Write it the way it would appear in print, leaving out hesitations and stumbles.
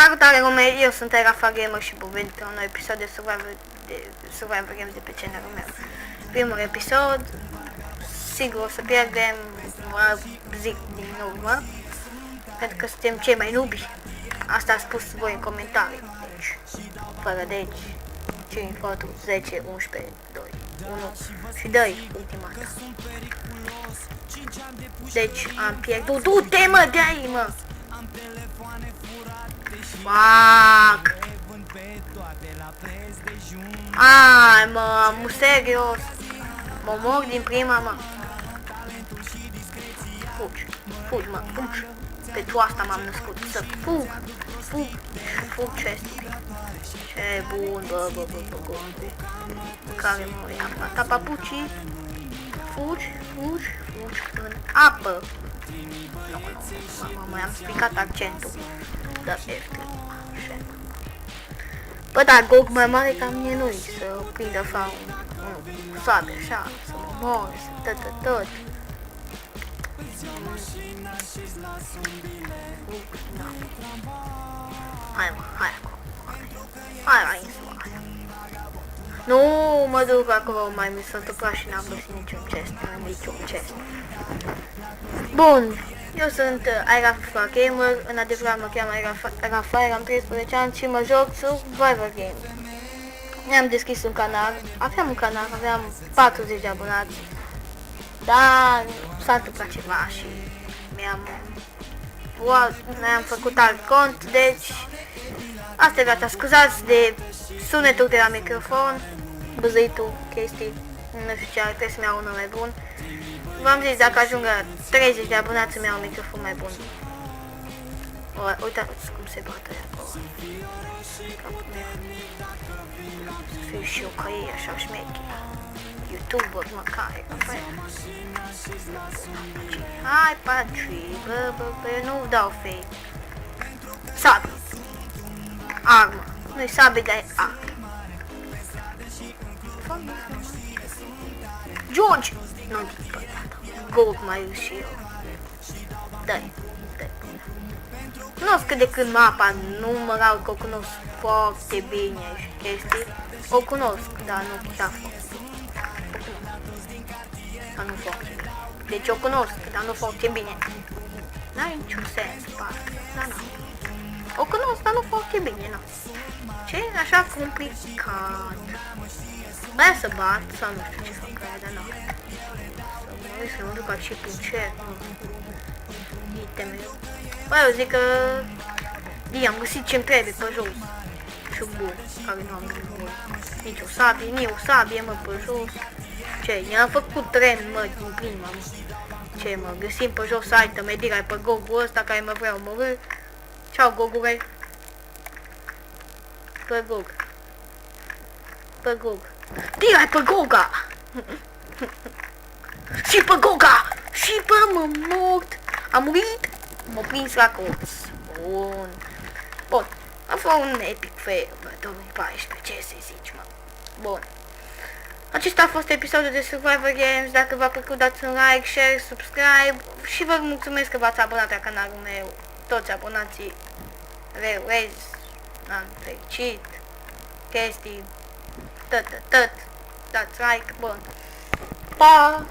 Salutare lume, eu sunt Rafa Gamer și bun venit la un nou episod de Survivor Games de pe channelul meu. Primul episod, sigur o să pierdem, mă zic din nou, mă, pentru că suntem cei mai nubi. Asta a spus voi în comentarii, deci, fără deci, 5, 4, 10, 11, 2, 1 și 2 ultima dată. Deci am pierdut, du-te mă de aici mă! Fuck! Ai mă, serios! Mă mor din prima mă! Fugi, fugi mă, fugi! Pentru asta m-am născut, să fug! Fug ce ce bun, bă, care mă ia ta papucii! Fugi în apă! Nu, mi-am stricat accentul. Da, efectiv. Bă, dar Gog mai mare ca mine nu-i să prindă fa un sabie așa, să mă mor, să tot. Hai mă, hai acolo. Hai la insula aia. Nu mă duc acolo, mai mi s-a întâmplat și n-am găsit niciun chest. Bun. Eu sunt Rafa Gamer, în adevărat mă cheamă Rafael, am 13 ani și mă joc Survivor Games. Mi-am deschis un canal, aveam 40 de abonați, dar s-a întâmplat ceva și mi-am făcut alt cont, deci asta e viața. Scuzați de sunetul de la microfon, băzăitul, chestii, nu știu ce, trebuie să-mi iau unul mai bun. V-am zis, dacă ajung la 30 de abonați să-mi iau un microfon mai bun. Uitați cum se bate acolo. Să fiu și eu ca ei, așa șmechi. YouTuber, măcar, hai, Patrick, bă, nu dau fake. Sabi. Armă. Nu-i sabi, dar e armă. George! Nu, Gold mai și eu. Dai. Cunosc cât de când mapa, nu mă rau că o cunosc foarte bine și chestii. O cunosc, dar nu chiar foarte bine. Dar nu foarte bine. Deci o cunosc, dar nu foarte bine. N-are niciun sens, parcă. Dar nu. O cunosc, dar nu foarte bine, nu. Ce e așa complicat? Vreau să bat sau nu știu ce fac aia, dar nu. Să mă duc aici prin cer, iteme. Bă, eu zic că am găsit ce-mi trebuie pe jos. Și bun, care nu am nevoie. Nici o sabie, mă, pe jos. Ce, i-am făcut tren, mă, din prima, mă. Ce, mă, găsim pe jos iteme, direct pe Gogul ăsta care mă vreau omorâ. Ceau, Gogule. Pe Gog. Direct pe Goga! Și pe Goga! Și pe mort! Am murit! M-a prins la colț. Bun. A fost un epic fail, bă, 2014, ce să zici, mă. Bun. Acesta a fost episodul de Survivor Games. Dacă v-a plăcut, dați un like, share, subscribe. Și vă mulțumesc că v-ați abonat la canalul meu. Toți abonații. Rezi. Am fericit. Chestii. Tot. Dați like. Bun. Pa!